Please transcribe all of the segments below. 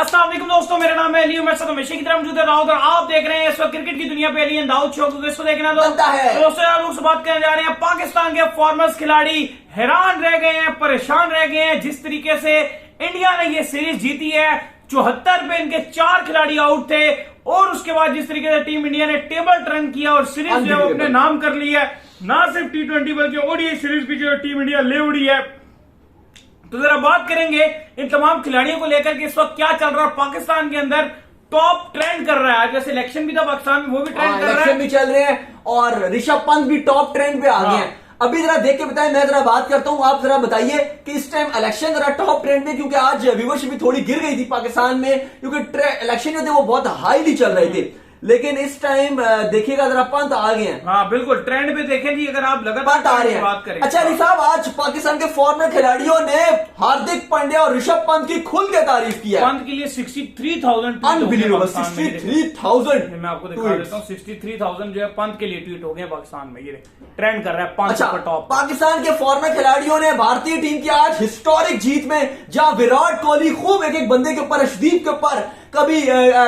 अस्सलाम वालेकुम दोस्तों, मेरा नाम है अली। मैं हमेशा की तरह मौजूद है राउत और आप देख रहे हैं इस वक्त क्रिकेट की दुनिया पे अली दाऊद शो। इसको देखना दोस्तों यार लोग से बात करने जा रहे हैं। पाकिस्तान के फॉर्मर्स खिलाड़ी हैरान रह गए हैं, परेशान रह गए हैं जिस तरीके से इंडिया ने ये सीरीज जीती है। 74 पे इनके 4 खिलाड़ी आउट थे और उसके बाद जिस तरीके से टीम इंडिया ने टेबल टर्न किया और सीरीज जो है अपने नाम कर ली है। ना सिर्फ T20 बल्कि ओडीआई सीरीज भी जो टीम इंडिया ले उड़ी है। तो जरा बात करेंगे इन तमाम खिलाड़ियों को लेकर के इस वक्त क्या चल रहा है पाकिस्तान के अंदर। टॉप ट्रेंड कर रहा है, जैसे इलेक्शन भी था पाकिस्तान में, वो भी ट्रेंड कर रहा है, इलेक्शन भी चल रहे हैं और ऋषभ पंत भी टॉप ट्रेंड पे आ गए हैं। अभी जरा देख के बताएं, मैं जरा बात करता हूं, आप जरा बताइए कि इस टाइम इलेक्शन जरा टॉप ट्रेंड में, क्योंकि आज व्यूअरशिप भी थोड़ी गिर गई थी पाकिस्तान में, क्योंकि इलेक्शन जो थे वो बहुत हाईली चल रहे थे। लेकिन इस टाइम देखिएगा जरा पंत आ गए हैं। हाँ बिल्कुल, ट्रेंड पे देखें जी, अगर आप लगातार पंत आ रहे हैं। बात करें। अच्छा अली साहब, आज पाकिस्तान के फॉर्मर खिलाड़ियों ने हार्दिक पांड्या और ऋषभ पंत की खुल के तारीफ की है। पंत के लिए 63,000 अनबिलीवेबल 63,000 मैं आपको दिखा देता हूँ। 63,000 जो है पंत के लिए ट्वीट हो गए पाकिस्तान में। ये ट्रेंड कर रहा है पंत अच्छा, पर टॉप। पाकिस्तान के फॉर्मर खिलाड़ियों ने भारतीय टीम की आज हिस्टोरिक जीत में, जहां विराट कोहली खूब एक एक बंदे के ऊपर, अर्शदीप के ऊपर, कभी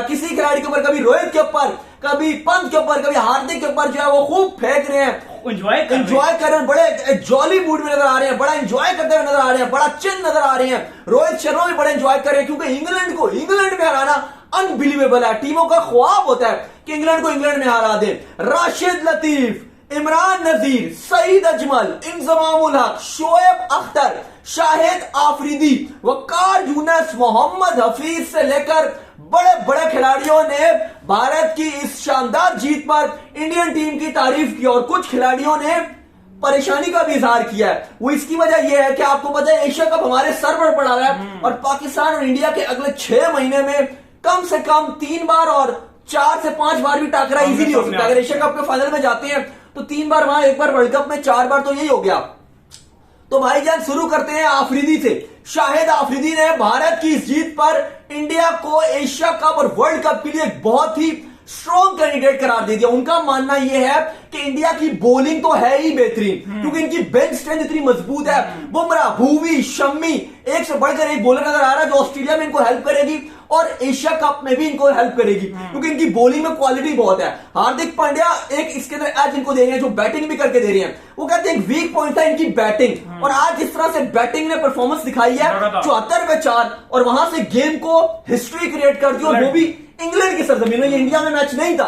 किसी खिलाड़ी के ऊपर, कभी रोहित के ऊपर, कभी पंत के ऊपर, कभी हार्दिक के ऊपर जो है वो खूब फेंक रहे हैं, एंजॉय कर रहे हैं, बड़े जॉली मूड में नजर आ रहे हैं, बड़ा एंजॉय करते हुए नजर आ रहे हैं, बड़ा चिल नजर आ रहे हैं। रोहित शर्मा भी बड़े एंजॉय कर रहे हैं, क्योंकि इंग्लैंड में हराना अनबिलीवेबल है। टीमों का ख्वाब होता है कि इंग्लैंड को इंग्लैंड में हरा दे। राशिद लतीफ, इमरान नजीर, सईद अजमल, इंजमाम उल हक, शोएब अख्तर, शाहिद आफरीदी, वकार यूनुस, मोहम्मद हफीज से लेकर बड़े बड़े खिलाड़ियों ने भारत की इस शानदार जीत पर इंडियन टीम की तारीफ की। और कुछ खिलाड़ियों ने परेशानी का भी इजहार किया है। वो इसकी वजह यह है कि आपको पता है एशिया कप हमारे सर पर पड़ा है और पाकिस्तान और इंडिया के अगले 6 महीने में कम से कम 3 बार और 4 से 5 बार भी टकरा इजीली हो सकता है। अगर एशिया कप के फाइनल में जाते हैं तो 3 बार वहां, 1 बार वर्ल्ड कप में, 4 बार तो यही हो गया। तो भाईजान शुरू करते हैं आफरीदी से। शाहिद आफरीदी ने भारत की इस जीत पर इंडिया को एशिया कप और वर्ल्ड कप के लिए एक बहुत ही स्ट्रॉन्ग कैंडिडेट करार दे दिया। उनका मानना यह है कि इंडिया की बॉलिंग तो है ही बेहतरीन, क्योंकि इनकी बेंच स्ट्रेंथ इतनी मजबूत है। बुमराह, भुवी, शम्मी, एक से बढ़कर एक बॉलर नजर आ रहा है जो ऑस्ट्रेलिया में इनको हेल्प करेगी और एशिया कप में भी इनको हेल्प करेगी, क्योंकि इनकी बॉलिंग में क्वालिटी बहुत है। हार्दिक पांड्या एक इसके अंदर एज इनको दे रहे हैं, जो बैटिंग भी करके दे रहे हैं। वो कहते हैं वीक पॉइंट था इनकी बैटिंग, और आज जिस तरह से बैटिंग ने परफॉर्मेंस दिखाई है 74 पे 4, और वहां से गेम को हिस्ट्री क्रिएट कर दी, और वो भी इंग्लैंड की सरजमीन में। ये इंडिया में मैच नहीं था।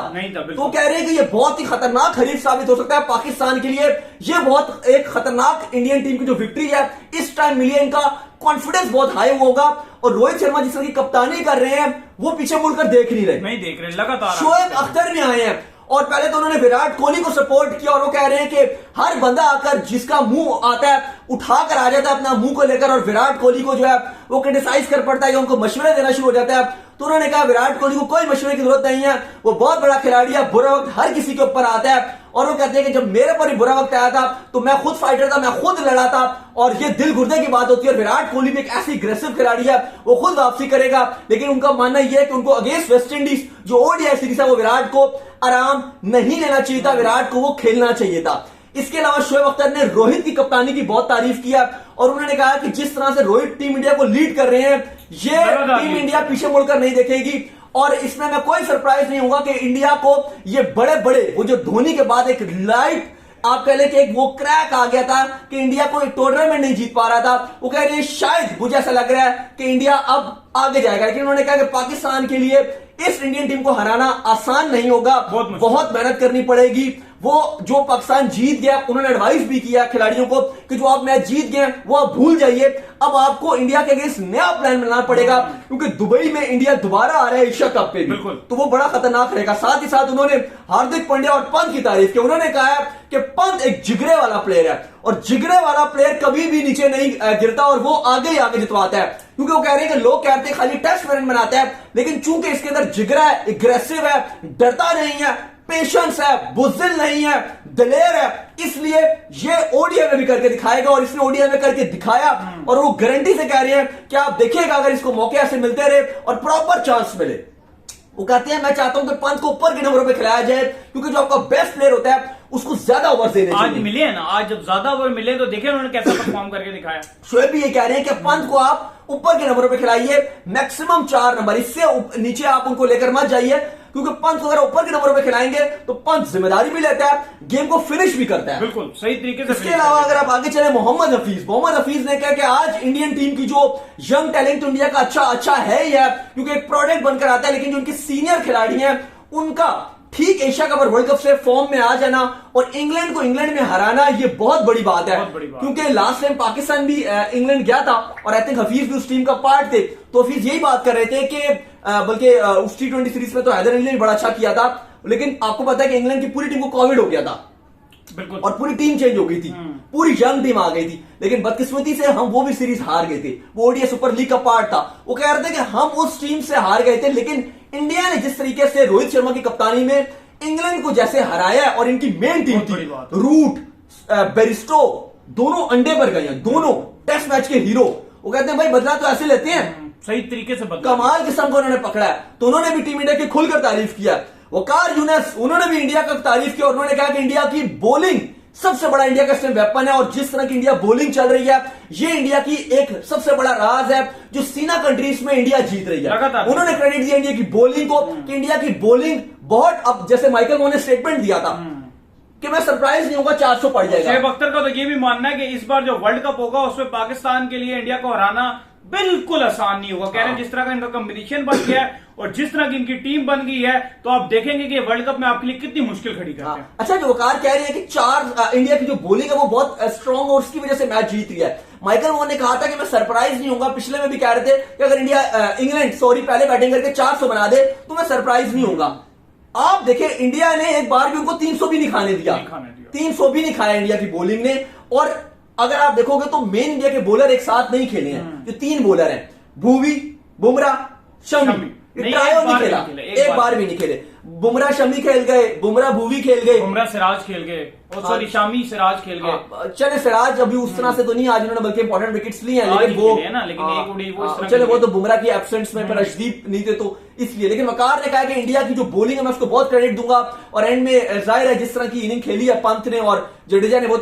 तो कह रहे हैं कि ये बहुत ही खतरनाक हरीफ साबित हो सकता है पाकिस्तान के लिए। ये बहुत एक खतरनाक इंडियन टीम की जो विक्ट्री है इस टाइम मिली है, इनका कॉन्फिडेंस बहुत हाई होगा। और रोहित शर्मा जिस तरह की कप्तानी कर रहे हैं वो पीछे मुड़कर देख नहीं रहे, लगातार शोएब अख्तर भी आए हैं और पहले तो उन्होंने विराट कोहली को सपोर्ट किया, और वो कह रहे हैं कि हर बंदा आकर जिसका मुंह आता है उठाकर आ जाता है अपना मुंह को लेकर, और विराट कोहली को जो है वो क्रिटिसाइज कर पड़ता है या उनको मशवरे देना शुरू हो जाता है। तो उन्होंने कहा विराट कोहली को कोई मशवरे की जरूरत नहीं है, वो बहुत बड़ा खिलाड़ी है, बुरा वक्त हर किसी के ऊपर आता है। और वो कहते हैं कि जब मेरे पर ही बुरा वक्त आया था तो मैं खुद फाइटर था, मैं खुद लड़ा था, और ये दिल गुर्दे की बात होती है। और विराट कोहली भी एक ऐसी अग्रेसिव खिलाड़ी है, वो खुद वापसी करेगा। लेकिन उनका मानना यह है कि उनको अगेंस्ट वेस्ट इंडीज जो ओडीआई सीरीज है वो विराट को आराम नहीं लेना चाहिए था, विराट को वो खेलना चाहिए था। इसके अलावा शोएब अख्तर ने रोहित की कप्तानी की बहुत तारीफ किया, और उन्होंने कहा कि जिस तरह से रोहित टीम इंडिया को लीड कर रहे हैं ये टीम इंडिया पीछे मुड़कर नहीं देखेगी। और इसमें मैं कोई सरप्राइज नहीं होगा कि इंडिया को ये बड़े बड़े, वो जो धोनी के बाद एक लाइट आप कह लें कि एक वो क्रैक आ गया था कि इंडिया को एक टूर्नामेंट नहीं जीत पा रहा था, वो कह रहे हैं शायद मुझे ऐसा लग रहा है कि इंडिया अब आगे जाएगा। लेकिन उन्होंने कहा कि पाकिस्तान के लिए इस इंडियन टीम को हराना आसान नहीं होगा, बहुत मेहनत करनी पड़ेगी। वो जो पाकिस्तान जीत गया, उन्होंने एडवाइस भी किया खिलाड़ियों को कि जो आप मैच जीत गए वो आप भूल जाइए, अब आपको इंडिया के अगेंस्ट नया प्लान बनाना पड़ेगा, क्योंकि दुबई में इंडिया दोबारा आ रहा है एशिया कप पे भी, तो वो बड़ा खतरनाक रहेगा। साथ ही साथ उन्होंने हार्दिक पांड्या और पंत की तारीफ की। उन्होंने कहा है कि पंत एक जिगरे वाला प्लेयर है, और जिगरे वाला प्लेयर कभी भी नीचे नहीं गिरता, और वो आगे ही आगे जितवाता है। क्योंकि वो कह रहे हैं कि लोग कहते हैं खाली टेस्ट रन बनाता है, लेकिन चूंकि इसके अंदर जिगरा है, एग्रेसिव है, डरता नहीं है, पेशेंस है, बुज़दिल नहीं है, दलेर है, इसलिए ये ओडीआई में भी करके दिखाएगा। और इसने ओडीआई में करके दिखाया, और वो गारंटी से कह रहे हैं कि आप देखिएगा अगर इसको मौके ऐसे मिलते रहे और प्रॉपर चांस मिले। वो कहते हैं मैं चाहता हूं कि पंत को ऊपर के नंबरों पे खिलाया जाए, क्योंकि जो आपका बेस्ट प्लेयर होता है उसको ज्यादा ओवर देने आज चाहिए। मिले हैं ना, आज जब ज्यादा ओवर मिले तो देखे उन्होंने कैसा परफॉर्म करके दिखाया। शोएब भी ये कह रहे हैं कि पंत को आप ऊपर के नंबरों पे खिलाइए, मैक्सिमम 4 नंबर, इससे नीचे आप उनको लेकर मत जाइए, क्योंकि पंत को अगर ऊपर के नंबरों पे खिलाएंगे तो पंत जिम्मेदारी भी लेता है, गेम को फिनिश भी करता है। बिल्कुल सही तरीके से। इसके अलावा अगर आप आगे चले, मोहम्मद हफीज ने कहा कि आज इंडियन टीम की जो यंग टैलेंट इंडिया का अच्छा है ही है, क्योंकि एक प्रोडक्ट बनकर आता है, लेकिन जो उनके सीनियर खिलाड़ी हैं उनका ठीक एशिया कप और वर्ल्ड कप से फॉर्म में आ जाना और इंग्लैंड को इंग्लैंड में हराना, ये बहुत बड़ी बात है। क्योंकि लास्ट टाइम पाकिस्तान भी इंग्लैंड गया था और आई थिंक हफीज भी उस टीम का पार्ट थे, तो हफीज यही बात कर रहे थे कि बल्कि उस T20 सीरीज में तो हैदर अली ने बड़ा अच्छा किया था, लेकिन आपको पता है कि इंग्लैंड की पूरी टीम को कोविड हो गया था। बिल्कुल। और पूरी टीम चेंज हो गई थी, पूरी यंग टीम आ गई थी, लेकिन बदकिस्मती से हम वो भी सीरीज हार गए थे। वो ओडीआई सुपर लीग का पार्ट था। वो कह रहे थे कि हम उस टीम से हार गए थे, लेकिन इंडिया ने जिस तरीके से रोहित शर्मा की कप्तानी में इंग्लैंड को जैसे हराया, और इनकी मेन टीम थी रूट, बेरिस्टो, दोनों अंडे पर गए हैं, दोनों टेस्ट मैच के हीरो। वो कहते हैं भाई बदला तो ऐसे लेते हैं, सही तरीके से बदला, कमाल किस्म को उन्होंने पकड़ा है। तो उन्होंने भी टीम इंडिया की खुलकर तारीफ किया। वकार यूनुस, उन्होंने भी इंडिया का तारीफ किया और उन्होंने कहा कि इंडिया की बॉलिंग सबसे बड़ा इंडिया का वेपन है, और जिस तरह की इंडिया बॉलिंग चल रही है, ये इंडिया की एक सबसे बड़ा राज है जो सीना कंट्रीज में इंडिया जीत रही है। उन्होंने क्रेडिट दिया इंडिया की बॉलिंग को कि इंडिया की बॉलिंग बहुत, अब जैसे माइकल मोह ने स्टेटमेंट दिया था कि मैं सरप्राइज नहीं होगा 400 पड़ जाएगा। शोएब अख्तर का तो ये भी मानना है कि इस बार जो वर्ल्ड कप होगा उसमें पाकिस्तान के लिए इंडिया को हराना बिल्कुल आसान नहीं होगा। कह रहे हैं जिस तरह का इनका कॉम्बिनेशन बन गया है और जिस तरह की इनकी टीम बन गई है, तो आप देखेंगे कि वर्ल्ड कप में आपके लिए कितनी मुश्किल खड़ी करते हैं। अच्छा, जो वकार कह रहे हैं कि इंडिया की जो बॉलिंग है वो बहुत स्ट्रांग और उसकी वजह से मैच जीत रही है। माइकल मोह ने कहा था कि मैं सरप्राइज नहीं होगा, पिछले में भी कह रहे थे कि अगर इंग्लैंड पहले बैटिंग करके 400 बना दे तो मैं सरप्राइज नहीं होगा। आप देखें, इंडिया ने एक बार भी उनको 300 भी नहीं खाने दिया, 300 भी नहीं खाया इंडिया की बॉलिंग ने। और अगर आप देखोगे तो मेन इंडिया के बॉलर एक साथ नहीं खेले हैं, जो 3 बॉलर हैं, भुवी, बुमराह, शमी, ट्रायो नहीं खेला, एक बार भी नहीं खेले। बुमराह शमी खेल गए, बुमराह भुवी खेल गए, बुमराह सिराज खेल गए, सॉरी शामी सिराज खेल गए। चले सिराज अभी उस तरह से तो नहीं, आज उन्होंने बल्कि इंपॉर्टेंट विकेट्स लिए हैं, लेकिन वो चले वो तो बुमराह की एब्सेंस में, पर अर्शदीप नहीं थे तो इसलिए। लेकिन वकार ने कहा कि इंडिया की जो बॉलिंग है मैं उसको बहुत क्रेडिट दूंगा, और एंड में जाहिर है जिस तरह की इनिंग खेली है पंत ने और जडेजा ने, वो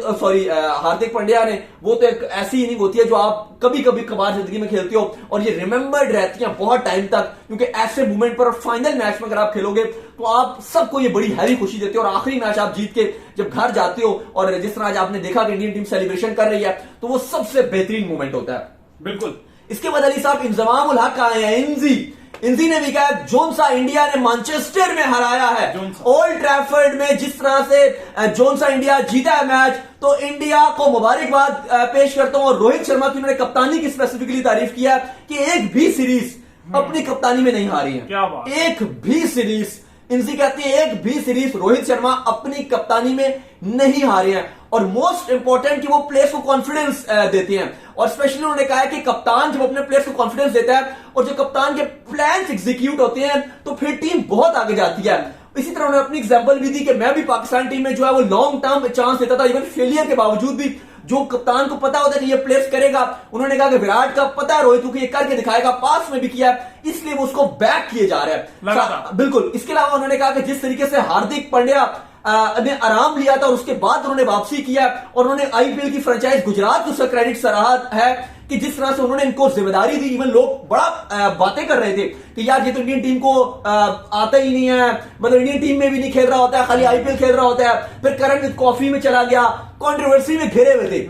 हार्दिक पांड्या ने, वो तो एक ऐसी इनिंग होती है जो आप कभी कभी कभार जिंदगी में खेलते हो और ये रिमेंबर्ड रहती है बहुत टाइम तक, क्योंकि ऐसे मूवमेंट पर और फाइनल मैच में अगर आप खेलोगे तो आप सबको ये बड़ी हैवी खुशी देते हो, और आखिरी मैच आप जीत के जब घर जाते हो और जिस तरह आज आपने देखा कि इंडियन टीम सेलिब्रेशन कर रही है, तो वो सबसे बेहतरीन मूवमेंट होता है। बिल्कुल। इसके बाद अली साहब इंजमामुल हक आए हैं, इंजी ने भी कहा जोन सा इंडिया ने मैनचेस्टर में हराया है, ओल्ड ट्रैफर्ड में जिस तरह से जोन सा इंडिया जीता है मैच, तो इंडिया को मुबारकबाद पेश करता हूं। और रोहित शर्मा की उन्होंने कप्तानी की स्पेसिफिकली तारीफ किया कि एक भी सीरीज अपनी कप्तानी में नहीं हारी है, क्या बात। एक भी सीरीज, इनसी कहती है एक भी सीरीज रोहित शर्मा अपनी कप्तानी में नहीं हारे हैं। और मोस्ट इंपॉर्टेंट कि वो प्लेयर्स को कॉन्फिडेंस देते हैं, और स्पेशली उन्होंने कहा है कि कप्तान जब अपने प्लेयर्स को कॉन्फिडेंस देता है और जो कप्तान के प्लान्स एग्जीक्यूट होते हैं तो फिर टीम बहुत आगे जाती है। इसी तरह उन्होंने अपनी एग्जांपल भी दी कि मैं भी पाकिस्तान टीम में जो है वो लॉन्ग टर्म चांस देता था, इवन फेलियर के बावजूद भी, जो कप्तान को पता होता है कि ये प्लेयर्स करेगा। उन्होंने कहा कि विराट का पता है रोहित को ये करके दिखाएगा, पास में भी किया है, इसलिए वो उसको बैक किए जा रहे हैं। बिल्कुल। इसके अलावा उन्होंने कहा कि जिस तरीके से हार्दिक पांड्या ने आराम लिया था और उसके बाद उन्होंने वापसी किया, और उन्होंने आईपीएल की फ्रेंचाइज गुजरात को उसका क्रेडिट सराहा है कि जिस तरह से उन्होंने इनको जिम्मेदारी दी। इवन लोग बड़ा बातें कर रहे थे कि यार ये तो इंडियन टीम को आता ही नहीं है, मतलब इंडियन टीम में भी नहीं खेल रहा होता है, खाली आईपीएल खेल रहा होता है। फिर करण विद कॉफी में चला गया, कंट्रोवर्सी में घिरे हुए थे।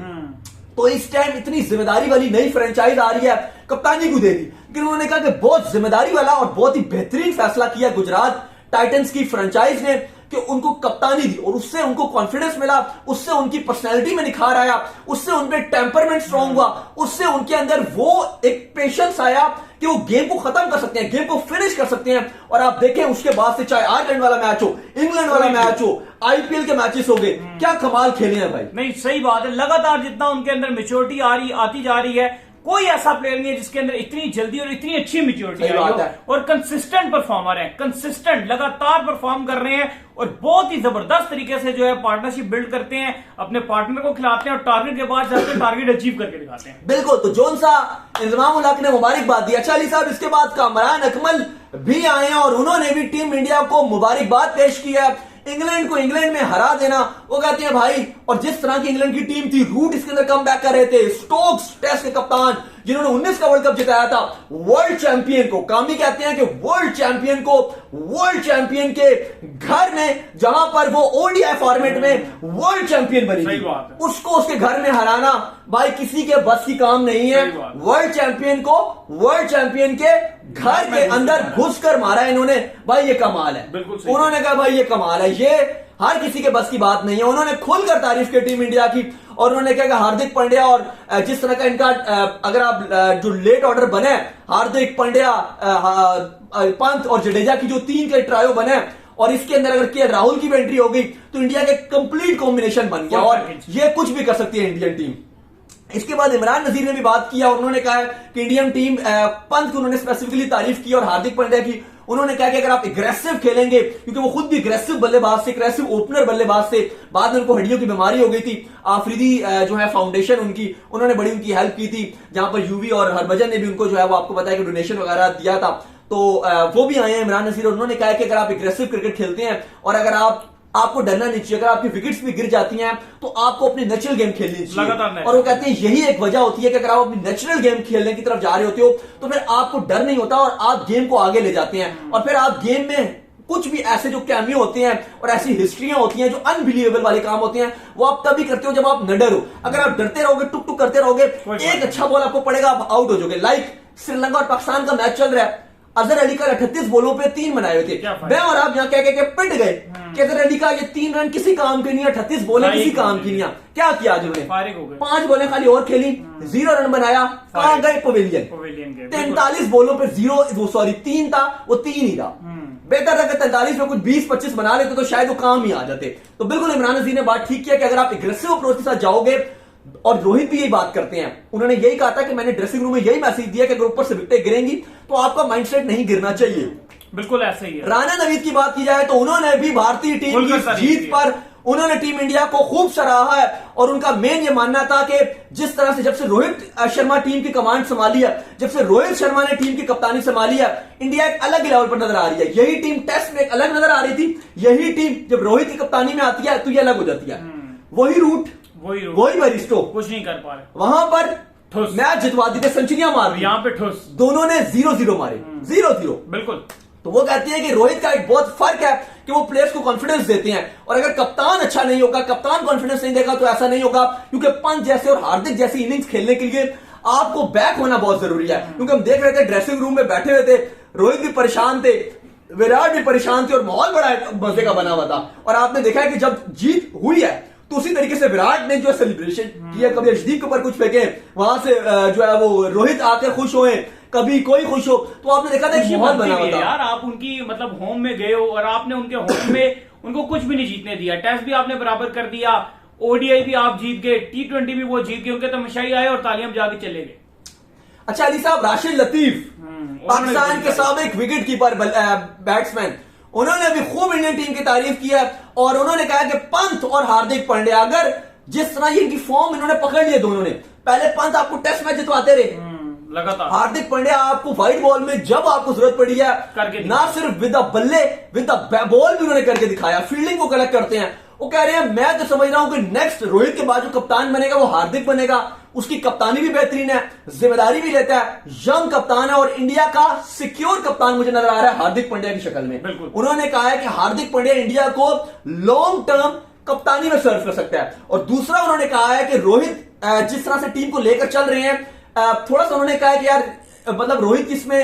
तो इस टाइम इतनी जिम्मेदारी वाली नई फ्रेंचाइज आ रही है, कप्तानी को दे दी, लेकिन उन्होंने कहा कि बहुत जिम्मेदारी वाला और बहुत ही बेहतरीन फैसला किया गुजरात टाइटंस की फ्रेंचाइज ने कि उनको कप्तानी दी, और उससे उनको कॉन्फिडेंस मिला, उससे उनकी पर्सनैलिटी में निखार आया, उससे उनमें टेम्परमेंट स्ट्रांग हुआ, उससे उनके अंदर वो एक पेशेंस आया कि वो गेम को खत्म कर सकते हैं, गेम को फिनिश कर सकते हैं। और आप देखें उसके बाद से चाहे आयरलैंड वाला मैच हो, इंग्लैंड वाला मैच हो, आईपीएल के मैचेस हो गए, क्या कमाल खेले हैं भाई। नहीं, सही बात है। लगातार जितना उनके अंदर मेच्योरिटी आती जा रही है, कोई ऐसा प्लेयर नहीं है जिसके अंदर इतनी जल्दी और इतनी अच्छी मेच्योरिटी आई हो, और कंसिस्टेंट परफॉर्मर है, कंसिस्टेंट लगातार परफॉर्म कर रहे हैं और बहुत ही जबरदस्त तरीके से जो है पार्टनरशिप बिल्ड करते हैं, अपने पार्टनर को खिलाते हैं और टारगेट के बाद जाते हैं, टारगेट अचीव करके दिखाते हैं। बिल्कुल। तो जोन सा इंजमामुल हक ने मुबारकबाद दी। अच्छा अली साहब, इसके बाद कामरान अकमल भी आए हैं और उन्होंने भी टीम इंडिया को मुबारकबाद पेश की है। इंग्लैंड को इंग्लैंड में हरा देना, वो कहते हैं भाई। और जिस तरह की इंग्लैंड की टीम थी, रूट इसके अंदर कम बैक कर रहे थे, स्टोक्स टेस्ट के कप्तान जिन्होंने 19 का वर्ल्ड कप जिताया था, वर्ल्ड चैंपियन को, कामी कहते हैं कि वर्ल्ड चैंपियन को वर्ल्ड चैंपियन के घर में, जहां पर वो ओडीआई फॉर्मेट में वर्ल्ड चैंपियन बनी थी, उसको उसके घर में हराना भाई किसी के बस की काम नहीं है। वर्ल्ड चैंपियन को वर्ल्ड चैंपियन के घर के अंदर घुसकर मारा इन्होंने, भाई ये कमाल है। उन्होंने कहा भाई ये कमाल है, ये हर किसी के बस की बात नहीं है। उन्होंने खुलकर तारीफ की टीम इंडिया की, और उन्होंने कहा कि हार्दिक पांड्या और जिस तरह का इनका अगर आप जो लेट ऑर्डर बने, हार्दिक पांड्या, पंत और जडेजा की जो 3 के ट्रायो बने, और इसके अंदर अगर के राहुल की भी एंट्री हो गई तो इंडिया के कंप्लीट कॉम्बिनेशन बन गया, और ये कुछ भी कर सकती है इंडियन टीम। इसके बाद इमरान नजीर ने भी बात किया, और उन्होंने कहा कि इंडियन टीम, पंत की उन्होंने स्पेसिफिकली तारीफ की और हार्दिक पांड्या की। उन्होंने कहा कि अगर आप एग्रेसिव खेलेंगे, क्योंकि वो खुद भी एग्रेसिव बल्लेबाज थे, एग्रेसिव ओपनर बल्लेबाज थे, बाद में उनको हड्डियों की बीमारी हो गई थी। आफरीदी जो है फाउंडेशन उनकी, उन्होंने बड़ी उनकी हेल्प की थी, जहां पर यूवी और हरभजन ने भी उनको जो है वो आपको बताया कि डोनेशन वगैरह दिया था, तो वो भी आए हैं इमरान नजीर। उन्होंने कहा कि अगर आप एग्रेसिव क्रिकेट खेलते हैं और अगर आपको डरना नहीं चाहिए, अगर आपकी विकेट्स भी गिर जाती हैं तो आपको अपनी नेचुरल गेम खेलनी चाहिए। और वो कहते हैं यही एक वजह होती है कि अगर आप अपनी नेचुरल गेम खेलने की तरफ जा रहे होते हो तो फिर आपको डर नहीं होता और आप गेम को आगे ले जाते हैं, और फिर आप गेम में कुछ भी ऐसे जो कैमियो होते हैं और ऐसी हिस्ट्रियां होती हैं जो अनबिलीवेबल वाले काम होते हैं, वो आप तभी करते हो जब आप न डरो। अगर आप डरते रहोगे, टुक टुक करते रहोगे, एक अच्छा बॉल आपको पड़ेगा, आप आउट हो जाओगे। लाइक श्रीलंका और पाकिस्तान का मैच चल रहा है, अजहर अली का 38 बॉलों पे 3 बनाए हुए थे, मैं और आप यहाँ कह के पिट गए कि अजहर अली का ये 3 रन किसी काम के नहीं है, 38 बॉलें किसी काम की नहीं है। क्या किया आज उन्होंने? 5 बॉलें खाली और खेली, 0 रन बनाया, कहां गए? पवेलियन। 43 बॉलों पे 3 था, वो 3 ही था। बेहतर था कि 43 में कुछ 20-25 बना लेते तो शायद वो काम ही आ जाते। तो बिल्कुल इमरान नजीर ने बात ठीक किया कि अगर आप एग्रेसिव अप्रोच के साथ जाओगे, और रोहित भी यही बात करते हैं, उन्होंने यही कहा था कि मैंने ड्रेसिंग रूम में यही मैसेज दिया कि अगर ऊपर से विकेटें गिरेंगी तो आपका माइंडसेट नहीं गिरना चाहिए। बिल्कुल ऐसा ही है। राणा नवीद की बात की जाए तो उन्होंने भी भारतीय टीम की जीत पर उन्होंने टीम इंडिया को खूब सराहा है, और उनका मेन ये मानना था कि जिस तरह से जब से रोहित शर्मा टीम की कमांड संभाली है, जब से रोहित शर्मा ने टीम की कप्तानी संभाली है, इंडिया एक अलग लेवल पर नजर आ रही है। यही टीम टेस्ट में एक अलग नजर आ रही थी, यही टीम जब रोहित की कप्तानी में आती है तो ये अलग हो जाती है। वही रूट, वही बरिस्टो, कुछ नहीं कर पा रहे, वहां पर मैच जितवा दी थे, सेंचुरियां मार दी, यहाँ पे ठोस, दोनों ने 0-0 मारे, 0-0। बिल्कुल। तो वो कहते हैं कि रोहित का एक बहुत फर्क है कि वो प्लेयर्स को कॉन्फिडेंस देते हैं, और अगर कप्तान अच्छा नहीं होगा, कप्तान कॉन्फिडेंस नहीं देगा तो ऐसा नहीं होगा, क्योंकि पंत जैसे और हार्दिक जैसी इनिंग्स खेलने के लिए आपको बैक होना बहुत जरूरी है। क्योंकि हम देख रहे थे ड्रेसिंग रूम में बैठे हुए थे, रोहित भी परेशान थे, विराट भी परेशान थे, और माहौल बड़ा मजे का बना हुआ था। और आपने देखा है कि जब जीत हुई है तो उसी तरीके से विराट ने जो सेलिब्रेशन किया, कभी अर्शदीप के ऊपर कुछ फेंके, वहां से जो है वो रोहित आकर खुश हुए, कभी कोई खुश हो, तो आपने देखा था एक माहौल बना हुआ था। यार आप उनकी मतलब होम में गए हो और आपने उनके होम में उनको कुछ भी नहीं जीतने दिया, टेस्ट भी आपने बराबर कर दिया, ओडीआई भी आप जीत गए, T20 भी वो जीत गए, उनके तमाशाई आए और तालियां जाके चले गए। अच्छा अली साहब, राशिद लतीफ पाकिस्तान के साबिक विकेट कीपर बैट्समैन, उन्होंने भी खूब इंडियन टीम की तारीफ की है, और उन्होंने कहा कि पंत और हार्दिक पांड्या, अगर जिस तरह इनकी फॉर्म इन्होंने पकड़ लिया दोनों ने, पहले पंत आपको टेस्ट मैच जितवाते रहे लगातार, हार्दिक पांड्या आपको व्हाइट बॉल में जब आपको जरूरत पड़ी है, ना सिर्फ विद द बल्ले, विद द बॉल भी उन्होंने करके दिखाया, फील्डिंग को कलेक्ट करते हैं। वो कह रहे हैं मैं तो समझ रहा हूं कि नेक्स्ट रोहित के बाद जो कप्तान बनेगा वो हार्दिक बनेगा, उसकी कप्तानी भी बेहतरीन है, जिम्मेदारी भी लेता है, यंग कप्तान है, और इंडिया का सिक्योर कप्तान मुझे नजर आ रहा है हार्दिक पांड्या की शक्ल में। उन्होंने कहा है कि हार्दिक पांड्या इंडिया को लॉन्ग टर्म कप्तानी में सर्व कर सकता है। और दूसरा उन्होंने कहा है कि रोहित जिस तरह से टीम को लेकर चल रहे हैं, थोड़ा सा उन्होंने कहा है कि यार मतलब रोहित इसमें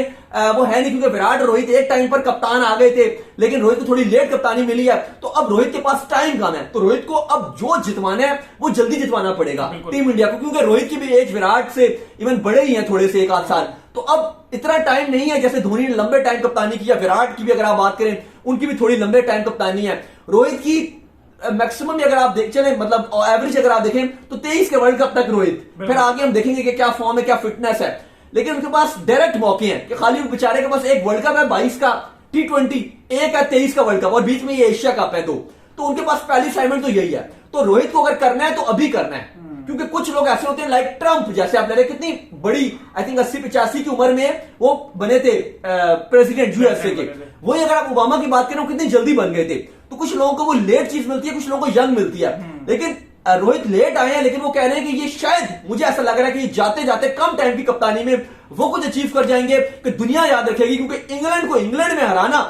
वो है नहीं, क्योंकि विराट और रोहित एक टाइम पर कप्तान आ गए थे, लेकिन रोहित को थोड़ी लेट कप्तानी मिली है, तो अब रोहित के पास टाइम कम है, तो रोहित को अब जो जितवाना है वो जल्दी जितवाना पड़ेगा टीम इंडिया को, क्योंकि रोहित की भी एज विराट से इवन बड़े ही हैं थोड़े से, 1 आध साल, तो अब इतना टाइम नहीं है जैसे धोनी ने लंबे टाइम कप्तानी किया। विराट की भी अगर आप बात करें, उनकी भी थोड़ी लंबे टाइम कप्तानी है। रोहित की मैक्सिमम अगर आप देख चले, मतलब एवरेज अगर आप देखें तो 23 के वर्ल्ड कप तक रोहित, फिर आगे हम देखेंगे कि क्या फॉर्म है, क्या फिटनेस है, लेकिन उनके पास डायरेक्ट मौके हैं कि खाली वो बेचारे के पास एक वर्ल्ड कप है 22 का, T20 एक है 23 का वर्ल्ड कप, और बीच में ये एशिया कप है, तो उनके पास पहली असाइनमेंट तो यही है। तो रोहित को अगर करना है तो अभी करना है, क्योंकि कुछ लोग ऐसे होते हैं लाइक ट्रंप जैसे, आप ले रहे कितनी बड़ी, आई थिंक 80-85 की उम्र में वो बने थे प्रेसिडेंट यूएसए के, वही अगर आप ओबामा की बात करें वो कितनी जल्दी बन गए थे। तो कुछ लोगों को वो लेट चीज मिलती है, कुछ लोगों को यंग मिलती है। लेकिन रोहित लेट आए हैं, लेकिन वो कह रहे हैं कि ये शायद, मुझे ऐसा लग रहा है कि जाते जाते कम टाइम की कप्तानी में वो कुछ अचीव कर जाएंगे कि दुनिया याद रखेगी, क्योंकि इंग्लैंड को इंग्लैंड में हराना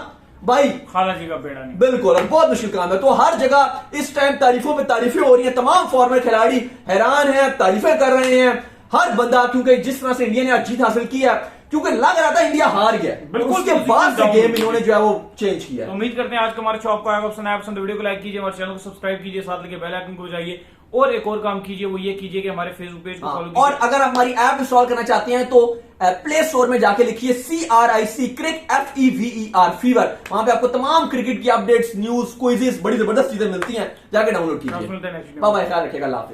भाई खाला जी का बेड़ा नहीं। बिल्कुल, और बहुत मुश्किल काम है। तो हर जगह इस टाइम तारीफों पे तारीफें हो रही हैं, तमाम फॉर्मर खिलाड़ी हैरान हैं, तारीफें कर रहे हैं हर बंदा, क्योंकि जिस तरह से इंडिया ने आज जीत हासिल की है, क्योंकि लग रहा था इंडिया हार गया, बिल्कुल, उसके बाद से गेम इन्होंने जो है वो चेंज किया। तो उम्मीद करते हैं आज का हमारा शो आपको आएगा पसंद आया। पसंद वीडियो को लाइक कीजिए, हमारे चैनल को सब्सक्राइब कीजिए, साथ लगे बेल आइकन को बजाइए, और एक और काम कीजिए, वो ये कीजिए कि हमारे फेसबुक पेज को फॉलो कीजिए। और अगर आप हमारी ऐप इंस्टॉल करना चाहते हैं तो प्ले स्टोर में जाके लिखिए CRIC क्रिक FEVER फीवर, वहां पे आपको तमाम क्रिकेट की अपडेट्स, न्यूज, क्विज़ेस, बड़ी जबरदस्त चीजें मिलती हैं, जाके डाउनलोड कीजिए। मिलते हैं नेक्स्ट वीडियो में। बाय बाय, ख्याल रखिएगा, अल्लाह हाफिज़।